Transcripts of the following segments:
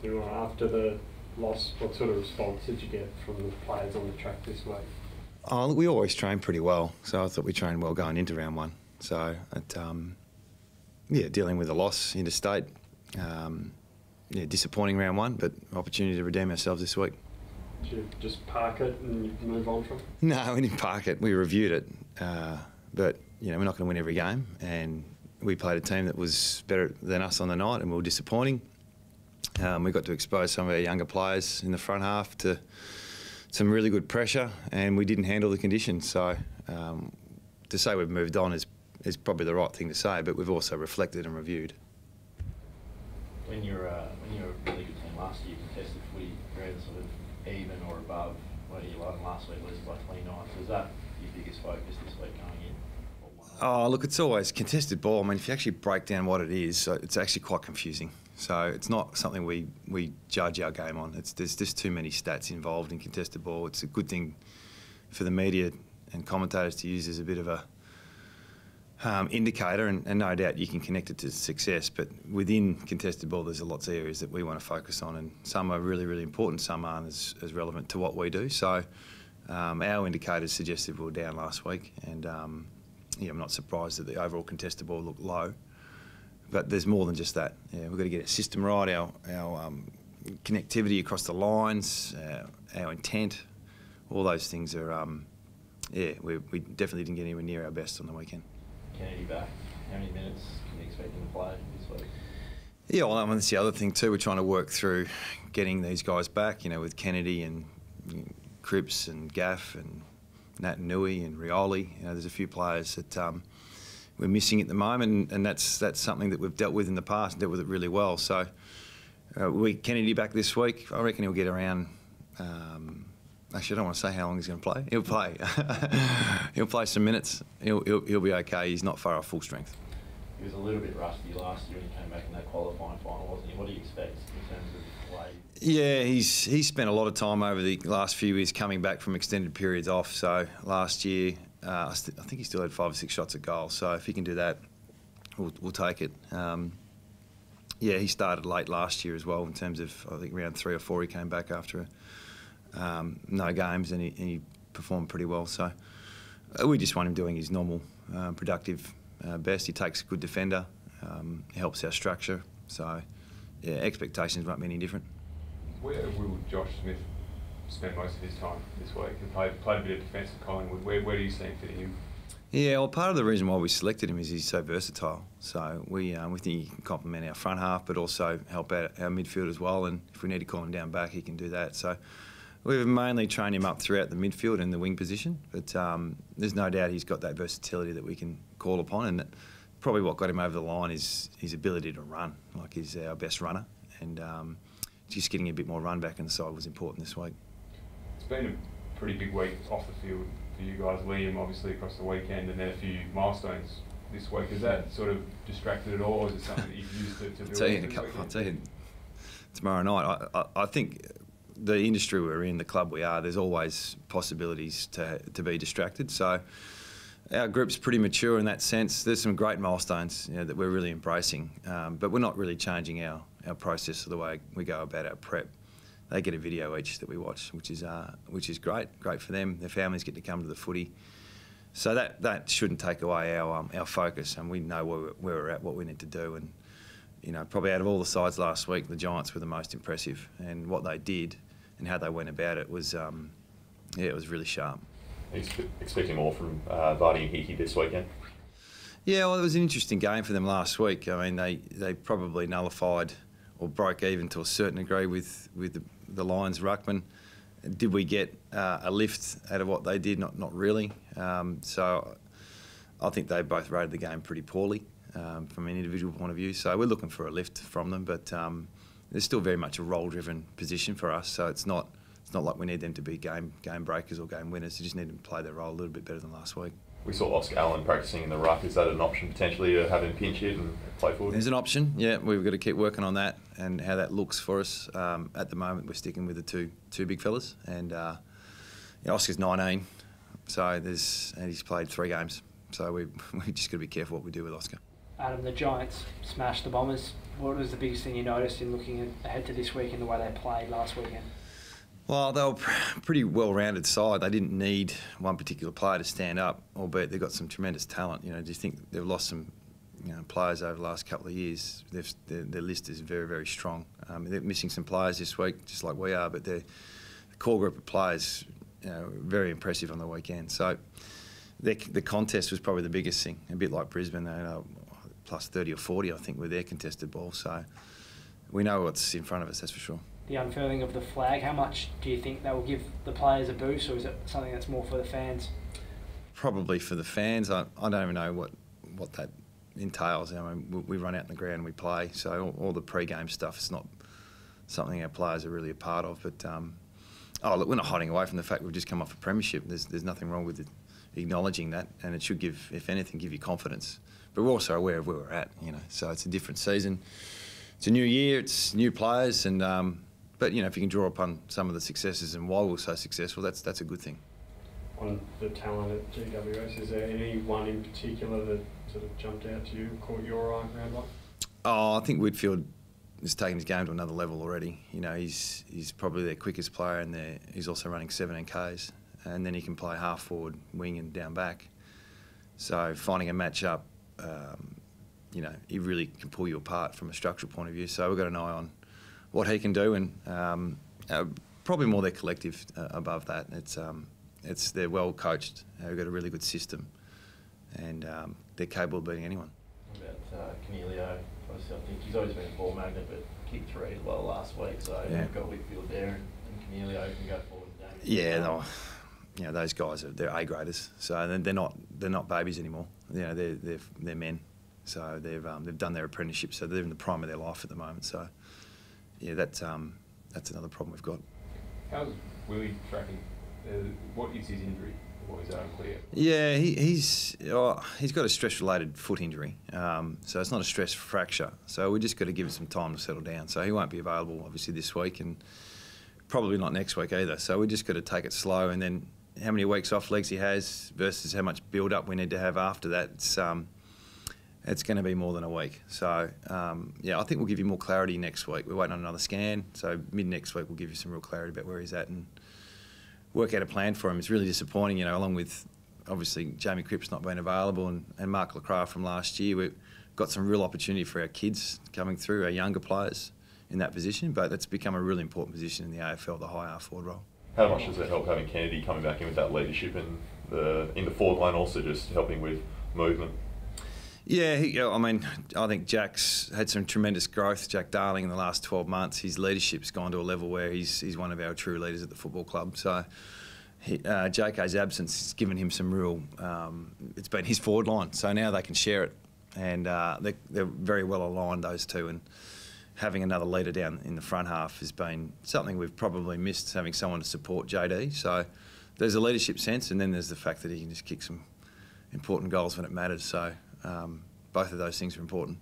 After the loss, what sort of response did you get from the players on the track this week? Oh, look, we always train pretty well, so I thought we trained well going into round one. So, dealing with a loss interstate, disappointing round one, but opportunity to redeem ourselves this week. Did you just park it and move on from it? No, we didn't park it. We reviewed it, but we're not going to win every game, and we played a team that was better than us on the night, and we were disappointing. We got to expose some of our younger players in the front half to some really good pressure, and we didn't handle the conditions. So to say we've moved on is probably the right thing to say, but we've also reflected and reviewed. When you're a really good team last year, you contested footy, you're either sort of even or above where you were last week, losing by 29. So is that your biggest focus this week going in? Oh, look, it's always contested ball. I mean, if you actually break down what it is, it's actually quite confusing. So it's not something we judge our game on. There's just too many stats involved in contested ball. It's a good thing for the media and commentators to use as a bit of a indicator, and no doubt you can connect it to success. But within contested ball, there's lots of areas that we want to focus on, and some are really, really important. Some aren't as relevant to what we do. So our indicators suggested we were down last week, and I'm not surprised that the overall contested ball looked low. But there's more than just that. We've got to get our system right, our connectivity across the lines, our intent. All those things are, we definitely didn't get anywhere near our best on the weekend. Kennedy back. How many minutes can you expect him to play this week? Yeah, well, that's the other thing too. We're trying to work through getting these guys back, with Kennedy and Cripps and Gaff and Nat Nui and Rioli. There's a few players that we're missing at the moment, and that's something that we've dealt with in the past and dealt with it really well. So Kennedy back this week. I reckon he'll get around. Actually, I don't want to say how long he's going to play. He'll play. He'll play some minutes. He'll be okay. He's not far off full strength. He was a little bit rusty last year when he came back in that qualifying final, wasn't he? What do you expect in terms of play? Yeah, he's spent a lot of time over the last few years coming back from extended periods off. So last year, I think he still had 5 or 6 shots at goal. So if he can do that, we'll take it. He started late last year as well in terms of, I think, round 3 or 4 he came back after no games, and he performed pretty well. So we just want him doing his normal, productive best. He takes a good defender, helps our structure. So, expectations won't be any different. Where will Josh Smith spend most of his time this week? He played a bit of defence at Collingwood. Where do you see him fitting in? Yeah, well, part of the reason why we selected him is he's so versatile. So we think he can complement our front half, but also help out our midfield as well. And if we need to call him down back, he can do that. So we've mainly trained him up throughout the midfield and the wing position. But there's no doubt he's got that versatility that we can call upon. And probably what got him over the line is his ability to run. Like, he's our best runner. And just getting a bit more run back in the side was important this week. It's been a pretty big week off the field for you guys. Liam, obviously, across the weekend, and then a few milestones this week. Has that sort of distracted at all, or is it something that you've used to build? I'll tell you tomorrow night. I think the industry we're in, the club we are, there's always possibilities to be distracted. So our group's pretty mature in that sense. There's some great milestones that we're really embracing, but we're not really changing our process of the way we go about our prep. They get a video each that we watch, which is great for them. Their families get to come to the footy, so that shouldn't take away our focus. And we know where we're at, what we need to do. And probably out of all the sides last week, the Giants were the most impressive, and what they did and how they went about it was it was really sharp. Are you expecting more from Vardy and Hickey this weekend? Yeah, well, it was an interesting game for them last week. I mean, they probably nullified or broke even to a certain degree with the Lions ruckman. Did we get a lift out of what they did? Not really. So I think they both rated the game pretty poorly from an individual point of view. So we're looking for a lift from them, but there's still very much a role-driven position for us. So it's not like we need them to be game breakers or game winners. We just need them to play their role a little bit better than last week. We saw Oscar Allen practicing in the ruck. Is that an option potentially to have him pinch hit and play forward? There's an option, yeah. We've got to keep working on that and how that looks for us. At the moment, we're sticking with the two big fellas. And Oscar's 19, and he's played 3 games. So we just got to be careful what we do with Oscar. Adam, the Giants smashed the Bombers what was the biggest thing you noticed in looking ahead to this week and the way they played last weekend? Well, they were pretty well-rounded side. They didn't need one particular player to stand up, albeit they've got some tremendous talent. Do you think they've lost some players over the last couple of years? Their list is very, very strong. They're missing some players this week, just like we are, but the core group of players, very impressive on the weekend. So the contest was probably the biggest thing, a bit like Brisbane. Plus 30 or 40, I think, with their contested ball. So we know what's in front of us, that's for sure. The unfurling of the flag, how much do you think that will give the players a boost, or is it something that's more for the fans? Probably for the fans. I don't even know what that entails. We run out in the ground and we play, so all the pre-game stuff is not something our players are really a part of. But look, we're not hiding away from the fact we've just come off a premiership. There's nothing wrong with acknowledging that, and it should give, if anything, give you confidence. But we're also aware of where we're at, So it's a different season. It's a new year. It's new players, and but if you can draw upon some of the successes and why we're so successful, that's a good thing. On the talent at GWS, is there any one in particular that sort of jumped out to you, caught your eye round one? I think Whitfield has taken his game to another level already. He's probably their quickest player, and he's also running 17 Ks, and then he can play half forward, wing, and down back. So finding a match up. He really can pull you apart from a structural point of view. So we've got an eye on what he can do, and probably more their collective above that. They're well coached. They've got a really good system, and they're capable of beating anyone. What about Canelio? Obviously, I think he's always been a ball magnet, but kicked 3 well last week. So you've got Whitfield there, and Canelio can go forward. Those guys they're A graders, so they're not babies anymore. They're men, so they've done their apprenticeship, so they're in the prime of their life at the moment. So that's another problem we've got. How's Willie tracking? What is his injury? What is that unclear? Yeah, he's got a stress-related foot injury, so it's not a stress fracture. So we just got to give him some time to settle down. So he won't be available obviously this week, and probably not next week either. So we just got to take it slow, and then how many weeks off legs he has versus how much build-up we need to have after that, it's going to be more than a week. So, I think we'll give you more clarity next week. We're waiting on another scan, so mid-next week we'll give you some real clarity about where he's at and work out a plan for him. It's really disappointing, along with, obviously, Jamie Cripps not being available and Mark Lacroix from last year. We've got some real opportunity for our kids coming through, our younger players in that position, but it's become a really important position in the AFL, the high R forward role. How much does it help having Kennedy coming back in with that leadership and in the forward line, also just helping with movement? Yeah, I think Jack's had some tremendous growth. Jack Darling in the last 12 months, his leadership's gone to a level where he's one of our true leaders at the football club. So JK's absence has given him some real. It's been his forward line, so now they can share it, and they're very well aligned, those two, and having another leader down in the front half has been something we've probably missed, having someone to support JD. So there's a leadership sense, and then there's the fact that he can just kick some important goals when it matters. So both of those things are important.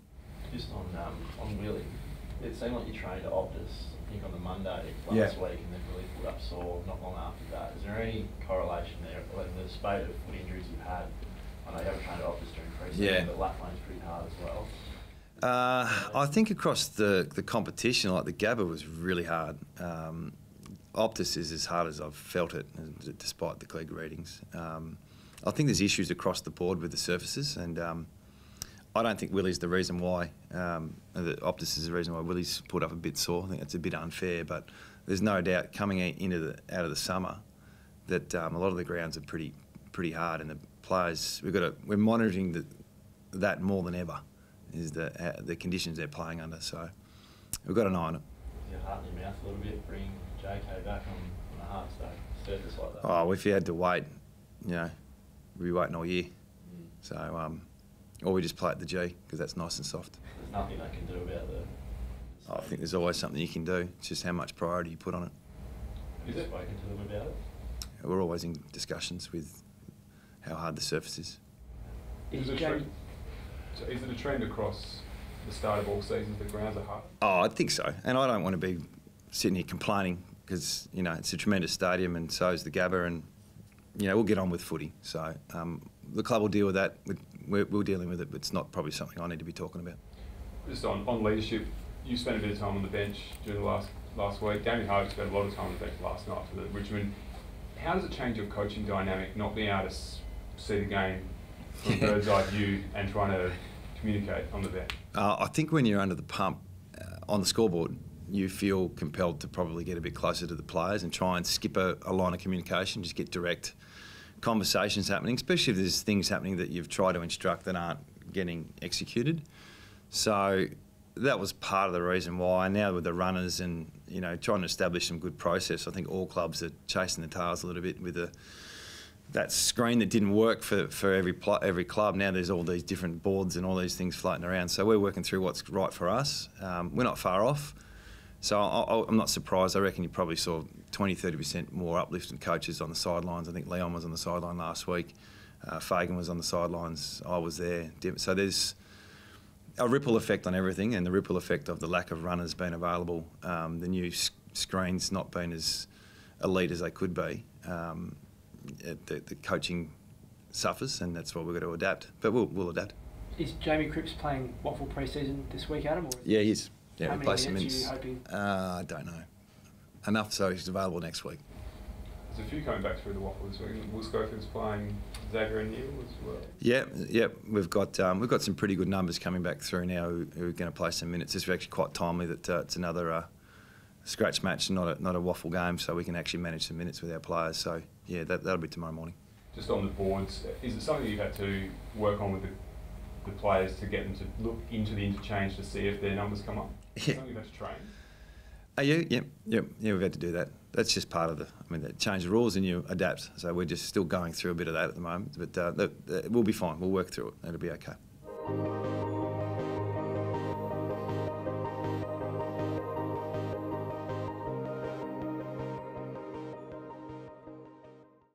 Just on Willie, it seemed like you trained at Optus, I think on the Monday last week, and then really put up sore not long after that. Is there any correlation there? In the spate of foot injuries you've had, I know you haven't trained at Optus during pre-season, but Lapland's pretty hard as well. I think across the competition, like the Gabba was really hard. Optus is as hard as I've felt it, despite the Clegg readings. I think there's issues across the board with the surfaces, and I don't think Willie's the reason why. The Optus is the reason why Willie's put up a bit sore. I think that's a bit unfair, but there's no doubt coming out of the summer that a lot of the grounds are pretty hard, and the players we're monitoring that more than ever. Is the conditions they're playing under, so we've got an eye on it. Is your heart in your mouth a little bit, bring JK back on a hard surface like that? Oh, if you had to wait, we'd be waiting all year. So, or we just play at the G, because that's nice and soft. There's nothing they can do about I think there's always something you can do. It's just how much priority you put on it. Have you spoken to them about it? We're always in discussions with how hard the surface is. Is it a trend across the start of all seasons that grounds are hard? Oh, I think so. And I don't want to be sitting here complaining, because, it's a tremendous stadium, and so is the Gabba, and, we'll get on with footy. So the club will deal with that. We're dealing with it, but it's not probably something I need to be talking about. Just on leadership, you spent a bit of time on the bench during the last week. Damien Harvey spent a lot of time on the bench last night for the Richmond. How does it change your coaching dynamic not being able to see the game from a bird's eye view and trying to communicate on the bench? I think when you're under the pump on the scoreboard, you feel compelled to probably get a bit closer to the players and try and skip a line of communication, just get direct conversations happening, especially if there's things happening that you've tried to instruct that aren't getting executed. So that was part of the reason why. Now with the runners and trying to establish some good process, I think all clubs are chasing the tails a little bit with that screen that didn't work for every club. Now there's all these different boards and all these things floating around. So we're working through what's right for us. We're not far off. So I'm not surprised. I reckon you probably saw 20-30% more uplift in coaches on the sidelines. I think Leon was on the sideline last week. Fagan was on the sidelines. I was there. So there's a ripple effect on everything, and the ripple effect of the lack of runners being available, the new screens not being as elite as they could be. The coaching suffers, and that's why we've got to adapt. But we'll adapt. Is Jamie Cripps playing Waffle pre-season this week, Adam? Or yeah, he is. Yeah, how we'll play many some minutes minutes. are you hoping? I don't know. Enough so he's available next week. There's a few coming back through the Waffle this week. Will Schofield's playing Xavier and Neil as well. Yeah. We've got some pretty good numbers coming back through now who are going to play some minutes. It's actually quite timely that it's another scratch match, not a Waffle game, so we can actually manage some minutes with our players. So yeah, that'll be tomorrow morning. Just on the boards, is it something you've had to work on with the players to get them to look into the interchange to see if their numbers come up? Yeah. Something you've had to train? Yeah, we've had to do that. That's just part of they change the rules and you adapt. So we're just still going through a bit of that at the moment, but we'll be fine. We'll work through it. It'll be okay.